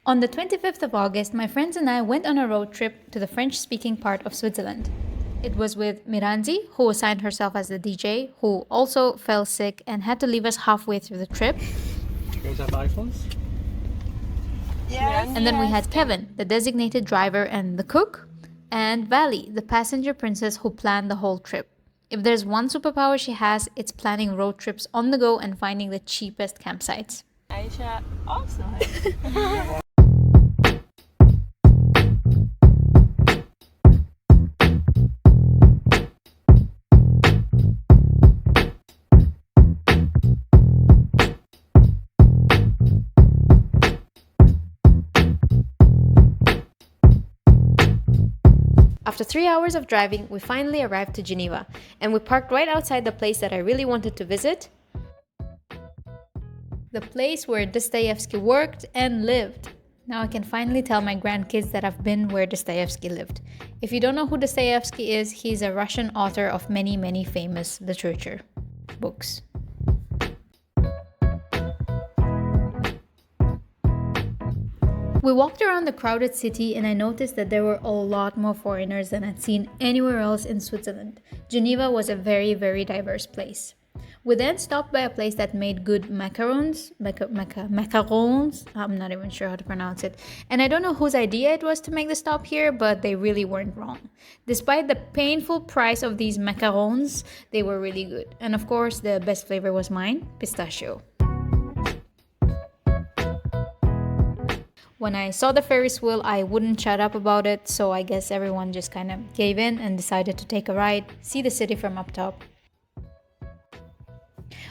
On the 25th of August, my friends and I went on a road trip to the French-speaking part of Switzerland. It was with Miranzi, who assigned herself as the DJ, who also fell sick and had to leave us halfway through the trip. You guys have iPhones? Yes. And then we had Kevin, the designated driver and the cook, and Vali, the passenger princess who planned the whole trip. If there's one superpower she has, it's planning road trips on the go and finding the cheapest campsites. Aisha also. After 3 hours of driving, we finally arrived to Geneva, and we parked right outside the place that I really wanted to visit. The place where Dostoevsky worked and lived. Now I can finally tell my grandkids that I've been where Dostoevsky lived. If you don't know who Dostoevsky is, he's a Russian author of many famous literature books. We walked around the crowded city and I noticed that there were a lot more foreigners than I'd seen anywhere else in Switzerland. Geneva was a very diverse place. We then stopped by a place that made good macarons. I'm not even sure how to pronounce it. And I don't know whose idea it was to make the stop here, but they really weren't wrong. Despite the painful price of these macarons, they were really good. And of course, the best flavor was mine, pistachio. When I saw the Ferris wheel, I wouldn't shut up about it, so I guess everyone just kind of gave in and decided to take a ride, see the city from up top.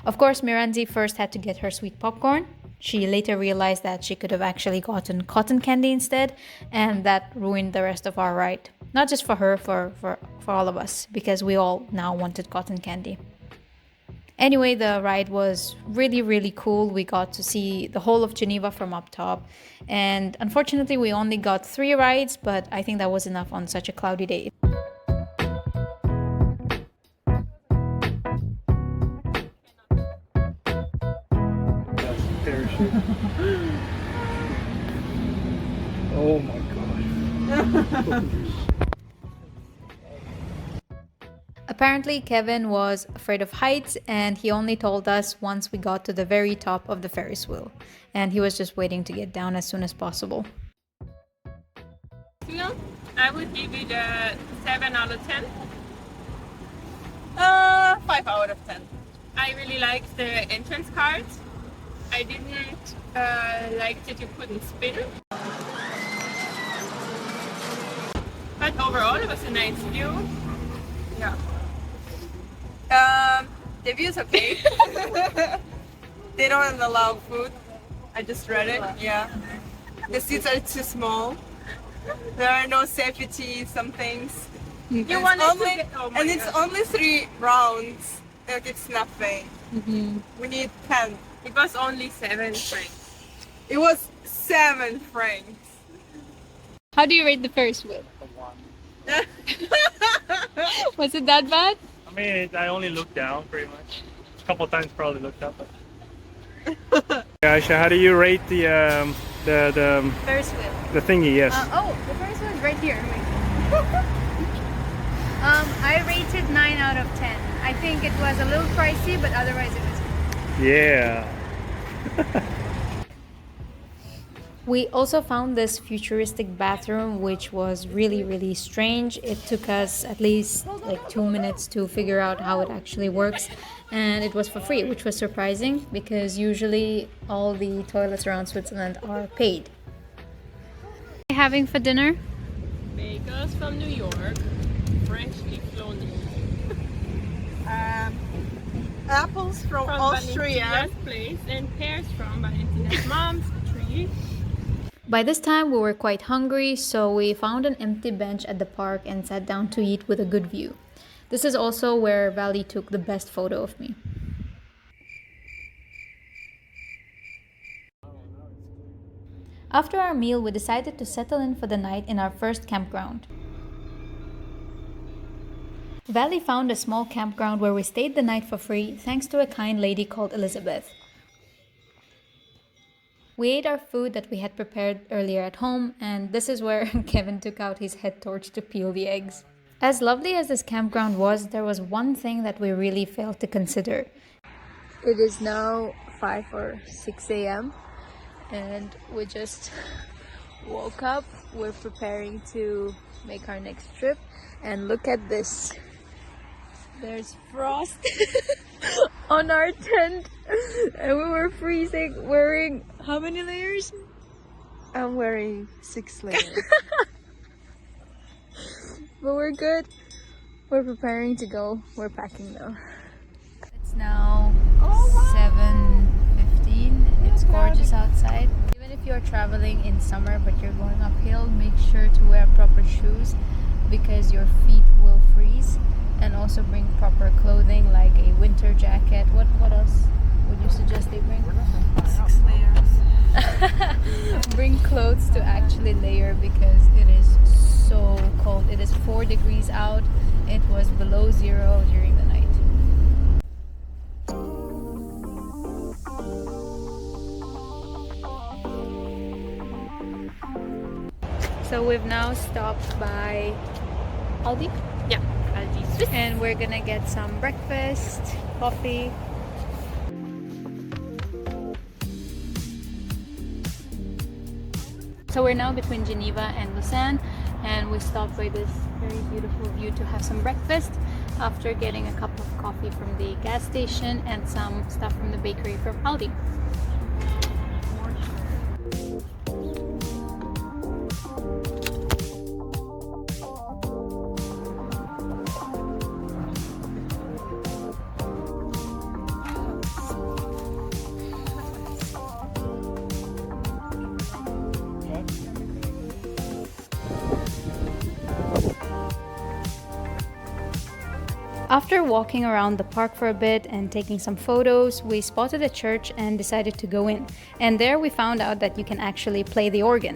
Of course, Miranzi first had to get her sweet popcorn. She later realized that she could have actually gotten cotton candy instead, and that ruined the rest of our ride. Not just for her, for all of us, because we all now wanted cotton candy. Anyway, the ride was really cool. We got to see the whole of Geneva from up top. And unfortunately, we only got 3 rides, but I think that was enough on such a cloudy day. Oh my gosh. Apparently, Kevin was afraid of heights and he only told us once we got to the very top of the Ferris wheel. And he was just waiting to get down as soon as possible. I would give it a 7 out of 10. 5 out of 10. I really liked the entrance cards. I didn't like that you couldn't spin. But overall, it was a nice view. Yeah. The view's okay. They don't allow food. I just read it. Yeah. The seats are too small. There are no safety, some things. You want only, and it's only 3 rounds. Like it's nothing. We need 10. It was only 7 francs. It was 7 francs. How do you rate the Ferris wheel? Was it that bad? I mean, I only looked down pretty much. A couple times probably looked up. But... Aisha, how do you rate the Ferris wheel. the thingy? Yes. The Ferris wheel is right here. I rated 9 out of 10. I think it was a little pricey, but otherwise it was good. Yeah. We also found this futuristic bathroom, which was really strange. It took us at least like 2 minutes to figure out how it actually works. And it was for free, which was surprising because usually all the toilets around Switzerland are paid. What are you having for dinner? Bagels from New York, freshly flown in. Apples from Austria. Place, and pears from Valentina's mom's tree. By this time we were quite hungry, so we found an empty bench at the park and sat down to eat with a good view. This is also where Vali took the best photo of me. After our meal, we decided to settle in for the night in our first campground. Vali found a small campground where we stayed the night for free thanks to a kind lady called Elizabeth. We ate our food that we had prepared earlier at home, and this is where Kevin took out his head torch to peel the eggs. As lovely as this campground was, there was one thing that we really failed to consider. It is now 5 or 6 a.m. and we just woke up. We're preparing to make our next trip, and look at this. There's frost on our tent and we were freezing, wearing how many layers? I'm wearing 6 layers. But we're good. We're preparing to go. We're packing now. It's now 7:15. It's gorgeous outside. Even if you're traveling in summer but you're going uphill, make sure to wear proper shoes because your feet will freeze. And also bring proper clothing like a winter jacket. What else would you suggest they bring? 6 layers. Bring clothes to actually layer because it is so cold. It is 4 degrees out. It was below 0 during the night. So we've now stopped by Aldi. Yeah, Aldi Swiss. And we're gonna get some breakfast, coffee. So we're now between Geneva and Lausanne, and we stopped by this very beautiful view to have some breakfast after getting a cup of coffee from the gas station and some stuff from the bakery from Aldi. After walking around the park for a bit and taking some photos, we spotted a church and decided to go in. And there we found out that you can actually play the organ.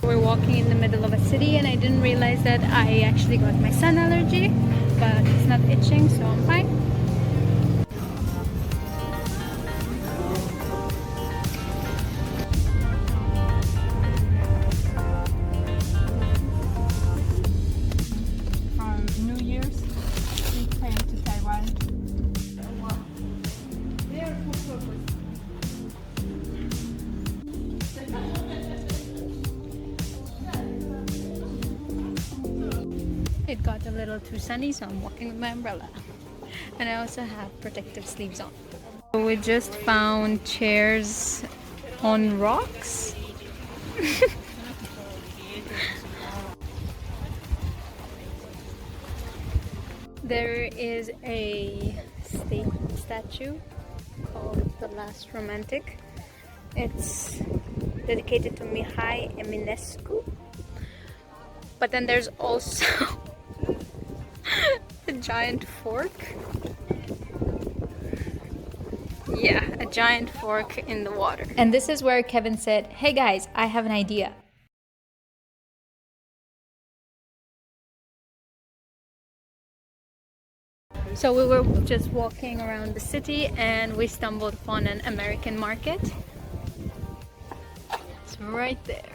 We're walking in the middle of a city and I didn't realize that I actually got my sun allergy, but it's not itching, so I'm fine. On New Year's, we came to Taiwan. It got a little too sunny, so I'm walking with my umbrella. And I also have protective sleeves on. So we just found chairs on rocks. There is a statue called The Last Romantic. It's dedicated to Mihai Eminescu. But then there's also a giant fork. Yeah, a giant fork in the water. And this is where Kevin said, "Hey guys, I have an idea." So we were just walking around the city and we stumbled upon an American market. It's right there.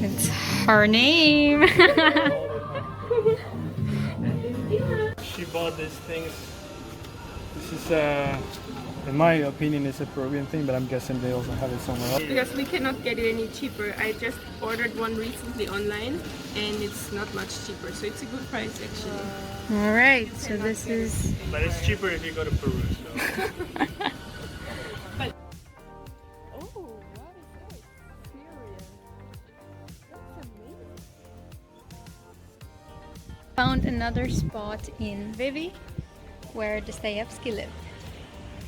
It's her name. She bought these things. This is, in my opinion, it's a Peruvian thing, but I'm guessing they also have it somewhere else. Because we cannot get it any cheaper. I just ordered one recently online and it's not much cheaper, so it's a good price actually. All right, so this is. But it's cheaper if you go to Peru. So. Found another spot in Vevey where Dostoevsky lived.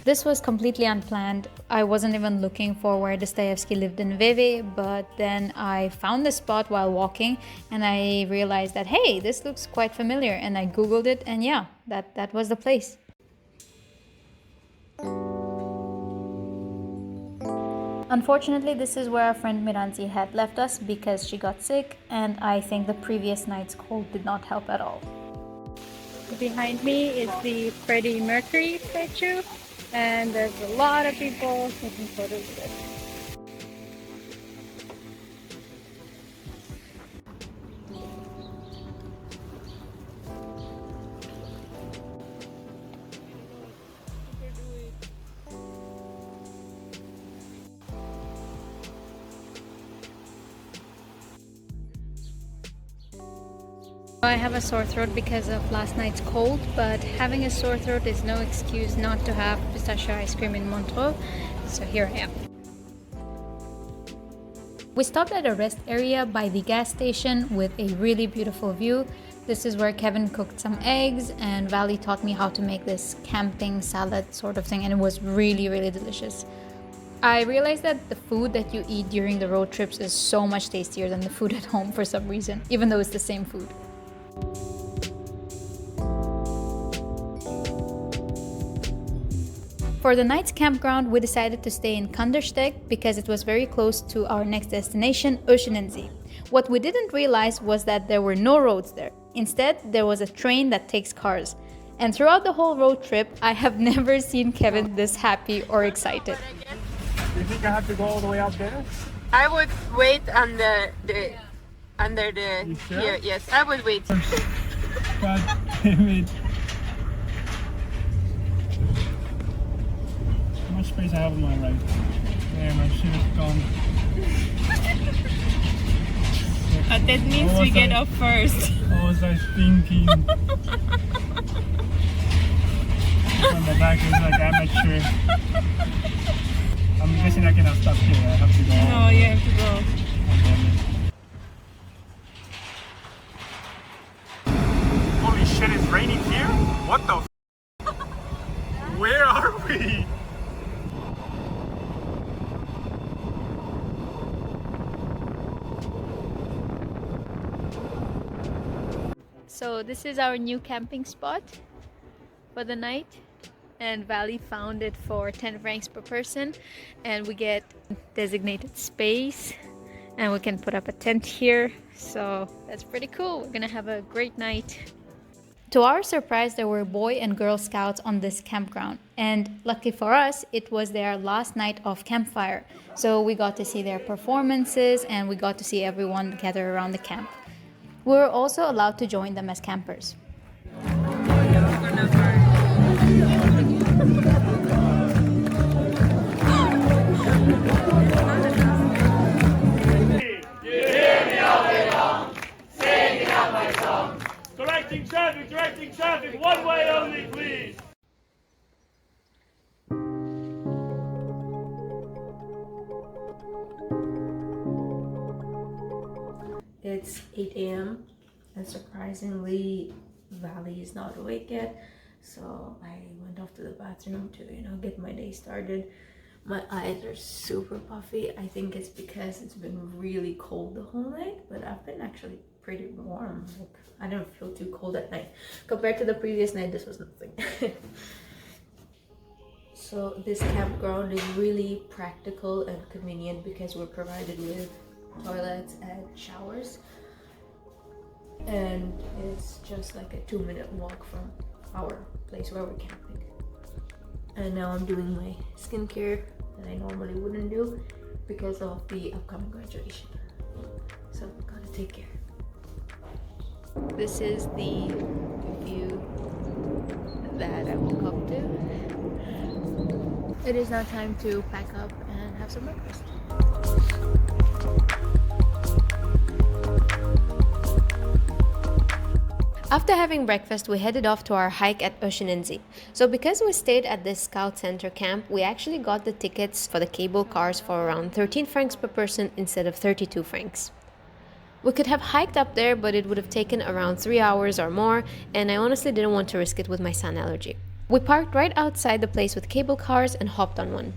This was completely unplanned. I wasn't even looking for where Dostoevsky lived in Vevey, but then I found the spot while walking and I realized that, hey, this looks quite familiar, and I googled it, and yeah, that was the place. Unfortunately, this is where our friend Miranzi had left us because she got sick, and I think the previous night's cold did not help at all. Behind me is the Freddie Mercury statue, and there's a lot of people taking photos of it. I have a sore throat because of last night's cold, but having a sore throat is no excuse not to have pistachio ice cream in Montreux, so here I am. We stopped at a rest area by the gas station with a really beautiful view. This is where Kevin cooked some eggs and Vali taught me how to make this camping salad sort of thing, and it was really, really delicious. I realized that the food that you eat during the road trips is so much tastier than the food at home for some reason, even though it's the same food. For the night's campground, we decided to stay in Kandersteg because it was very close to our next destination, Oeschinensee. What we didn't realize was that there were no roads there. Instead, there was a train that takes cars. And throughout the whole road trip, I have never seen Kevin this happy or excited. Do you think I have to go all the way out there? I would wait under the You sure? here. Yes, I would wait. God damn it. How much space I have on my right? Damn, I should have gone. That means we get off first. What was I thinking? On the back is like amateur. I'm guessing I cannot stop here. I have to go. No, you have to go. Holy shit, it's raining here? What the f? Where are we? So this is our new camping spot for the night, and Vali found it for 10 francs per person, and we get designated space and we can put up a tent here, so that's pretty cool. We're gonna have a great night. To our surprise, there were Boy and Girl Scouts on this campground, and lucky for us, it was their last night of campfire, so we got to see their performances and we got to see everyone gather around the camp. We were also allowed to join them as campers. Directing traffic, one way only, please. It's 8 a.m. and surprisingly Vali is not awake yet, so I went off to the bathroom to get my day started. My eyes are super puffy. I think it's because it's been really cold the whole night, but I've been actually pretty warm. Like, I don't feel too cold at night. Compared to the previous night, this was nothing. So this campground is really practical and convenient because we're provided with toilets and showers, and it's just like a 2-minute walk from our place where we're camping. And now I'm doing my skincare that I normally wouldn't do because of the upcoming graduation, so I've got to take care. This is the view that I woke up to. It is now time to pack up and have some breakfast. After having breakfast, we headed off to our hike at Oeschinensee. So because we stayed at this scout center camp, we actually got the tickets for the cable cars for around 13 francs per person instead of 32 francs. We could have hiked up there, but it would have taken around 3 hours or more, and I honestly didn't want to risk it with my sun allergy. We parked right outside the place with cable cars and hopped on one.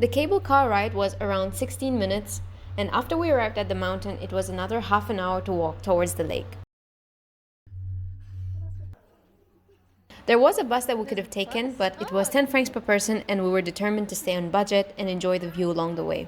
The cable car ride was around 16 minutes, and after we arrived at the mountain, it was another half an hour to walk towards the lake. There was a bus that we could have taken, but it was 10 francs per person, and we were determined to stay on budget and enjoy the view along the way.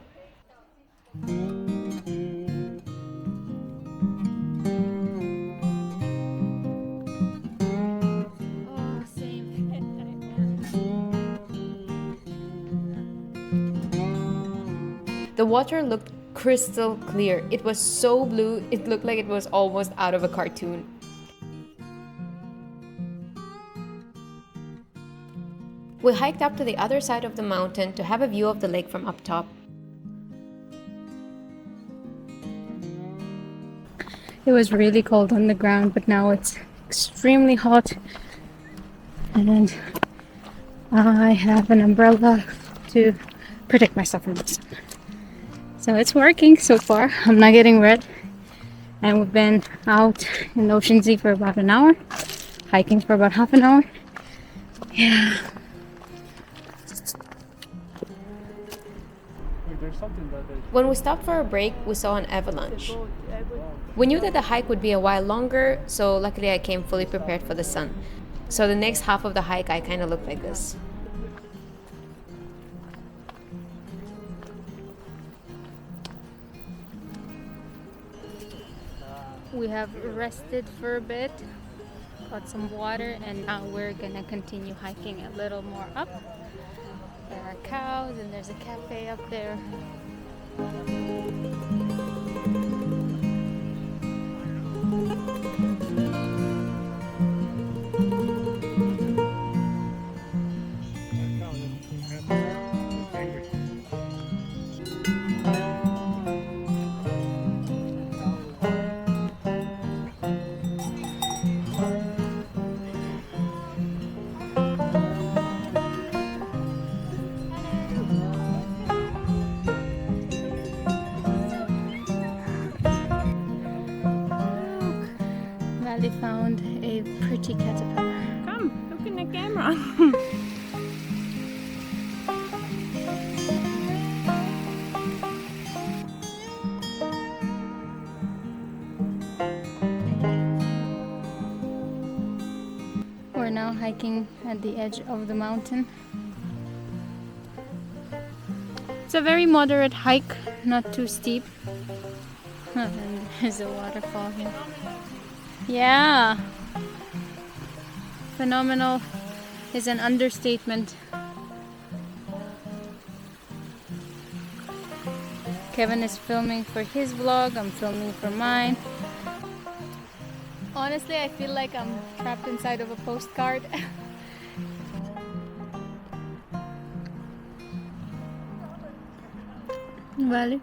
The water looked crystal clear. It was so blue, it looked like it was almost out of a cartoon. We hiked up to the other side of the mountain to have a view of the lake from up top. It was really cold on the ground, but now it's extremely hot. And I have an umbrella to protect myself from the sun. So it's working so far. I'm not getting wet. And we've been out in the Oeschinensee for about an hour, hiking for about half an hour. Yeah. When we stopped for a break, we saw an avalanche. We knew that the hike would be a while longer, so luckily I came fully prepared for the sun. So the next half of the hike, I kind of looked like this. We have rested for a bit, got some water, and now we're gonna continue hiking a little more up. There are cows and there's a cafe up there. Vali found a pretty caterpillar. Come, look in the camera. We're now hiking at the edge of the mountain. It's a very moderate hike, not too steep. And there's a waterfall here. Yeah. Phenomenal is an understatement. Kevin is filming for his vlog, I'm filming for mine. Honestly, I feel like I'm trapped inside of a postcard. Vali.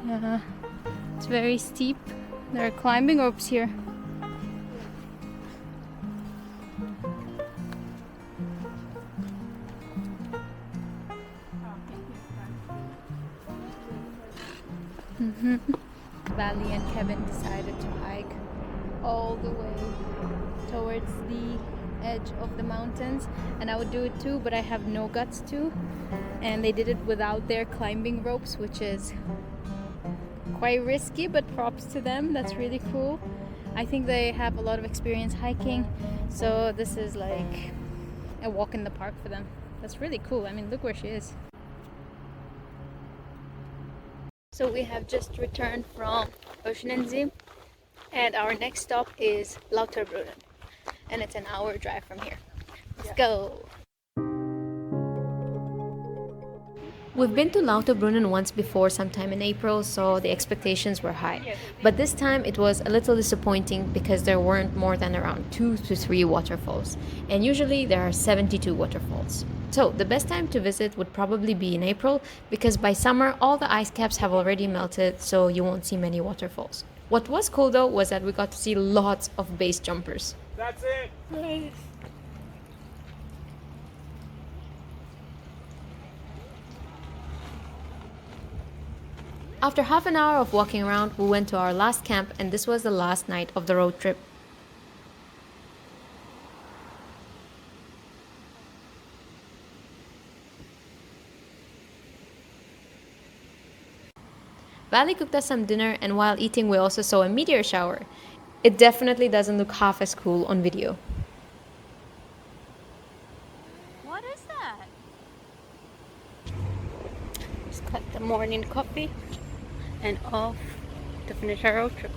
Yeah, it's very steep. There are climbing ropes here. Vali and Kevin decided to hike all the way towards the edge of the mountains, and I would do it too, but I have no guts to. And they did it without their climbing ropes, which is quite risky, but props to them. That's really cool. I think they have a lot of experience hiking, so this is like a walk in the park for them. That's really cool. I mean, look where she is. So we have just returned from Oeschinensee, and our next stop is Lauterbrunnen, and it's an hour drive from here. Let's go! We've been to Lauterbrunnen once before, sometime in April, so the expectations were high. But this time it was a little disappointing because there weren't more than around 2 to 3 waterfalls. And usually there are 72 waterfalls. So the best time to visit would probably be in April, because by summer all the ice caps have already melted, so you won't see many waterfalls. What was cool though was that we got to see lots of base jumpers. That's it. Nice. After half an hour of walking around, we went to our last camp, and this was the last night of the road trip. Vali cooked us some dinner, and while eating we also saw a meteor shower. It definitely doesn't look half as cool on video. What is that? Just got the morning coffee and off to finish our road trip.